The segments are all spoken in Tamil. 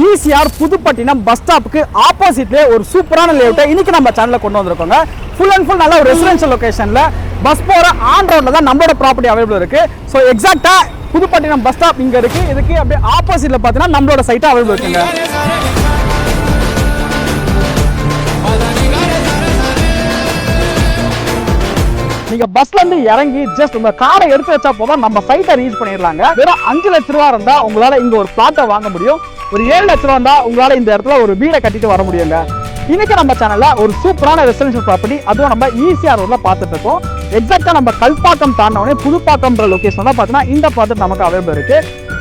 ECR புதுப்பட்டினம் பஸ் ஸ்டாப்புக்கு ஆப்போசிட்லேயே ஒரு சூப்பரான லேஅவுட்டை இன்னைக்கு நம்ம சேனலில் கொண்டு வந்திருக்கோங்க. ஃபுல் அண்ட் ஃபுல் நல்ல ஒரு ரெசிடென்ஷியல் லொகேஷனில் பஸ் போகிற ஆன் ரோட்டில் தான் நம்மளோட ப்ராப்பர்ட்டி அவைலபிள் இருக்குது. ஸோ எக்ஸாக்டாக புதுப்பட்டினம் பஸ் ஸ்டாப் இங்கே இருக்குது. இதுக்கு அப்படியே ஆப்போசிட்டில் பார்த்தீங்கன்னா நம்மளோட சைட்டாக அவைலபிள் இருக்குங்க. நீங்க பஸ்ல இருந்து இறங்கி ஜஸ்ட் உங்க காரை எடுத்து வச்சா போதும் நம்ம சைட்டை ரீச் பண்ணிடலாங்க. வெறும் 5 லட்ச ரூபா இருந்தா உங்களால இங்க ஒரு பிளாட்டை வாங்க முடியும். ஒரு 7 லட்ச ரூபா இருந்தா உங்களால இந்த இடத்துல ஒரு வீடை கட்டிட்டு வர முடியுங்க. இன்னைக்கு நம்ம சேனல்ல ஒரு சூப்பரான ரெசிடென்ஷியல் ப்ராப்பர்ட்டி, அதுவும் நம்ம ECR ரோட்ல பார்த்துட்டு இருக்கோம். எக்ஸாக்டா நம்ம கல்பாக்கம் தாண்டவனே புதுப்பாக்கம்ன்ற லொகேஷன் தான் பார்த்தீங்கன்னா இந்த ப்ராஜெக்ட் நமக்கு அவைலபிள் இருக்கு.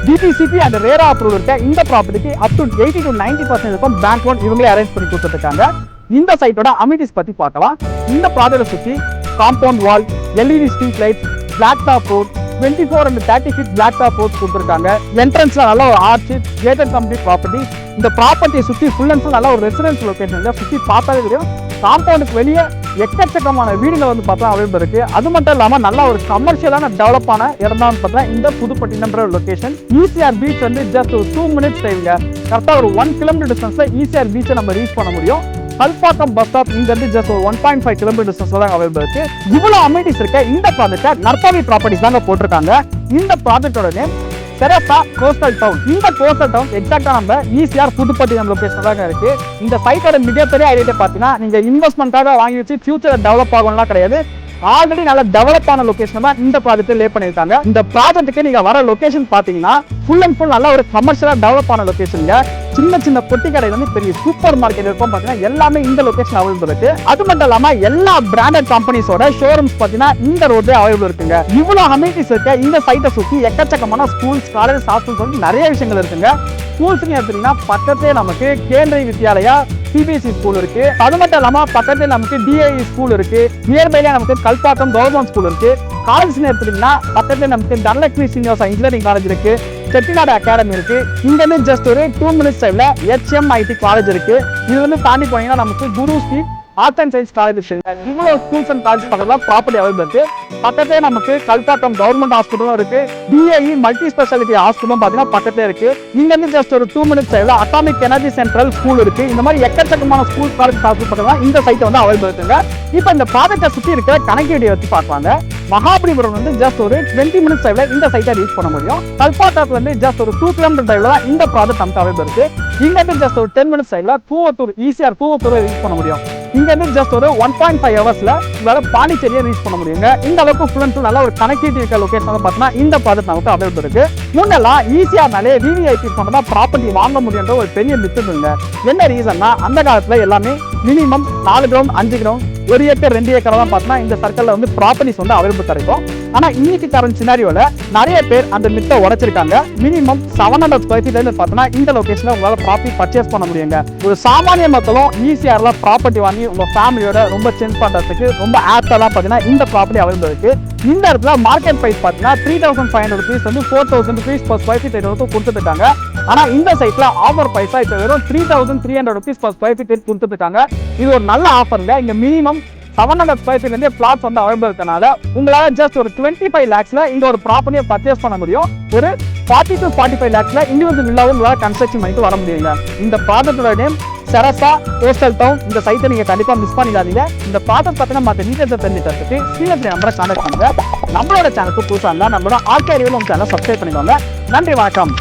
DTCP அண்ட் ரேரா அப்ரூவல் இருக்க இந்த ப்ராப்பர்ட்டிக்கு அப் டு 80 to 90% இருக்கும் பேங்க் லோன் இவங்களே அரேஞ்ச் பண்ணி கொடுத்துருக்காங்க. இந்த சைட்டோட அமினிட்டிஸ் பத்தி பார்க்கலாம். இந்த ப்ராஜெக்டை சுற்றி compound wall, LED street lights, black top road, 24 and 30 feet black top road கொடுத்துருக்காங்க. என்ட்ரன்ஸ்ல நல்ல ஒரு ஆர்ச், கேட்டட் கம்ப்ளீட் ப்ராப்பர்ட்டி. இந்த ப்ராப்பர்ட்டியை சுற்றி ஃபுல் அண்ட் ஃபுல் நல்ல ஒரு ரெசிடென்ஸ் லொகேஷன் சுற்றி பார்த்தாலே தெரியும். காம்பவுண்டுக்கு வெளியே எக்கச்சக்கமான வீடுகள் வந்து பார்த்தா அவைலபிள் இருக்கு. அது மட்டும் இல்லாமல் நல்ல ஒரு கமர்ஷியலான டெவலப்பான இடம் தான் பார்த்தா இந்த புதுப்பட்டினம்ன்ற லொகேஷன். ECR பீச் வந்து ஜஸ்ட் ஒரு 2 minutes டைம்ங்க. கரெக்டாக ஒரு 1 kilometer டிஸ்டன்ஸ்ல ECR பீச்சை நம்ம ரீச் பண்ண முடியும். கல்பாக்கம் பஸ் ஸ்டாப் இங்க இருந்து ஜஸ்ட் ஒரு 1.5 kilometer டிஸ்டன்ஸ்ல தான் அவைலபிள் இருக்கு. இவ்வளவு அமினிட்டிஸ் இருக்க இந்த ப்ராஜெக்ட்டை நற்பவி ப்ராப்பர்ட்டிஸ் தாங்க போட்டிருக்காங்க. இந்த ப்ராஜெக்டோட நேம் செரசா கோஸ்டல் டவுன். இந்த கோஸ்டல் டவுன் எக்ஸாக்டா நம்ம ECR புதுப்பட்டினம் லொகேஷன் தான் இருக்கு. இந்த சைட்டோட மிகப்பெரிய ஐடியா பார்த்தீங்கன்னா நீங்க இன்வெஸ்ட்மெண்ட்டாக வாங்கி வச்சு ஃபியூச்சர் டெவலப் ஆகணும்லாம் கிடையாது. ஆல்ரெடி நல்ல டெவலப்பான லொகேஷன் தான் இந்த ப்ராஜெக்ட் லே பண்ணிருக்காங்க. இந்த ப்ராஜெக்ட்டுக்கு நீங்க வர லொகேஷன் பாத்தீங்கன்னா ஃபுல் அண்ட் ஃபுல் நல்ல ஒரு கமர்ஷியலா டெவலப்பான லொகேஷன்ங்க. சின்ன சின்ன பொட்டி கடையில இருந்து பெரிய சூப்பர் மார்க்கெட் இருக்கும் பாத்தீங்கன்னா எல்லாமே இந்த லொகேஷன் அவைலபிள் இருக்கு. அது மட்டும் இல்லாம எல்லா பிராண்டட் கம்பெனிஸோட ஷோரூம்ஸ் பாத்தீங்கன்னா இந்த ரோட்ல அவைலபிள் இருக்குங்க. இவ்வளவு அமினிட்டிஸ் இருக்க இந்த சைட்டை சுத்தி எக்கச்சக்கமான ஸ்கூல்ஸ், காலேஜ், ஹாஸ்டல்ஸ் நிறைய விஷயங்கள் இருக்குங்க. ஸ்கூல்ஸ் எடுத்தீங்கன்னா பக்கத்தே நமக்கு கேந்திரிய வித்யாலயா CBSE ஸ்கூல் இருக்கு. அது மட்டும் இல்லாம பக்கத்துல நமக்கு DIE ஸ்கூல் இருக்கு. நியர்பைல நமக்கு கல்பாக்கம் கவர்மெண்ட் ஸ்கூல் இருக்கு. காலேஜ் எடுத்தீங்கன்னா பக்கத்துல நமக்கு தனலட்சுமி சீனிவாசா இன்ஜினியரிங் காலேஜ் இருக்கு. செட்டிநாடு அகாடமி இருக்கு. இங்க இருந்து ஜஸ்ட் ஒரு 2 minutes டைம்ல HMIT காலேஜ் இருக்கு. இது வந்து தாண்டி போனீங்கன்னா நமக்கு Guru street arts and science college இருக்கு. இவ்வளவு ஸ்கூல்ஸ் அண்ட் காலேஜ் பக்கத்துல ப்ராப்பர்ட்டி அவைலபிள் இருக்கு. பக்கத்தே நமக்கு கல்பாக்கம் கவர்மெண்ட் ஹாஸ்பிட்டலும் இருக்கு. DIE மல்டி ஸ்பெஷாலிட்டி ஹாஸ்பிட்டலும் பாத்தீங்கன்னா பக்கத்தே இருக்கு. இங்க இருந்து ஜஸ்ட் ஒரு 2 minutes டைம்ல அட்டாமிக் எனர்ஜி சென்ட்ரல் ஸ்கூல் இருக்கு. இந்த மாதிரி எக்கச்சக்கமான ஸ்கூல், காலேஜ், ஹாஸ்பிட்டல் பக்கத்துல இந்த சைட் வந்து அவைலபிள் இருக்குங்க. இப்போ இந்த ப்ராஜெக்டை சுத்தி இருக்கிற கனெக்டிவிட்டி வச்சு பார்க்கலாங்க. மகாபலிபுரம் வந்து ஜஸ்ட் ஒரு 20 minutes டைம்ல இந்த சைட்டை ரீச் பண்ண முடியும். கல்பாக்கத்துல இருந்து ஜஸ்ட் ஒரு 2 kilometer டைம்ல தான் இந்த ப்ராஜெக்ட் நமக்கு அவைலபிள் இருக்கு. இங்க இருந்து ஜஸ்ட் ஒரு 10 minutes டைம்ல கூவத்தூர் ECR கூவத்தூர் ரீச் பண்ண முடியும். இங்க இருந்து ஜஸ்ட் ஒரு 1.5 hours உங்களால பாண்டிச்சேரியை ரீச் பண்ண முடியுங்க. இந்த அளவுக்கு ஃபுல் அண்ட் ஃபுல் நல்ல ஒரு கனெக்டிவிட்டி இருக்க லொகேஷன் பார்த்தீங்கன்னா இந்த ப்ராஜெக்ட் நமக்கு அவைலபிள் இருக்கு. முன்னெல்லாம் ECRனாலே VVIP பண்ணா ப்ராப்பர்ட்டி வாங்க முடியுன்ற ஒரு பெரிய மித்து இருந்துங்க. என்ன ரீசன்னா அந்த காலத்துல எல்லாமே minimum 4 ground 5 ground 1 acre 2 acre தான் பார்த்தீங்கன்னா இந்த சர்க்கிள்ல வந்து ப்ராப்பர்ட்டிஸ் வந்து அவைலபிள் கிடைக்கும். ஆனா இன்னைக்கு கரண்ட் சினாரியோல நிறைய பேர் அந்த மித்தை உடைச்சிருக்காங்க. மினிமம் 700 square feet பார்த்தீங்கன்னா இந்த லொகேஷன்ல உங்களால ப்ராப்பர்ட்டி பர்ச்சேஸ் பண்ண முடியுங்க. ஒரு சாமானிய மக்களும் ECRல ப்ராப்பர்ட்டி வாங்கி உங்க ஃபேமிலியோட ரொம்ப சேஞ்ச் பண்றதுக்கு ரொம்ப ஆப்டா தான் பார்த்தீங்கன்னா இந்த ப்ராப்பர்ட்டி அவைலபிள் இருக்கு. இந்த இடத்துல மார்க்கெட் பிரைஸ் பார்த்தீங்கன்னா 3500 rupees வந்து 4000 rupees per square feet வரைக்கும் கொடுத்துருக்காங்க. ஆனா இந்த சைட்ல ஆஃபர் பைசா இப்போ வெறும் 3300 rupees per square feet கொடுத்துருக்காங்க. இது ஒரு நல்ல ஆஃபருங்க. இங்க மினிமம் 700 square feet இருந்தே பிளாட்ஸ் வந்து அவைலபிள் இருக்கனால உங்களால ஜஸ்ட் ஒரு 25 lakhsல இந்த ஒரு ப்ராப்பர்ட்டியை பர்ச்சேஸ் பண்ண முடியும். ஒரு 40 to 45 lakhsல இண்டிவிஜுவல் வில்லாவும் உங்களால கன்ஸ்ட்ரக்ஷன் பண்ணிட்டு வர முடியுங்க. இந்த ப்ராஜெக்டோட நேம் செரசா கோஸ்டல் டவுன். இந்த சைட்டை நீங்க கண்டிப்பா மிஸ் பண்ணிடாதீங்க. இந்த ப்ராஜெக்ட் பார்த்தீங்கன்னா மற்ற டீடைல்ஸ் தெரிஞ்சுக்கிறதுக்கு ஸ்ரீலட்சுமி நம்பரை கான்டாக்ட் பண்ணுங்க. நம்மளோட சேனலுக்கு புதுசாக இருந்தால் நம்மளோட ஆர்கே அறிவியல் சேனலை சப்ஸ்கிரைப் பண்ணிக்கோங்க. நன்றி, வணக்கம்.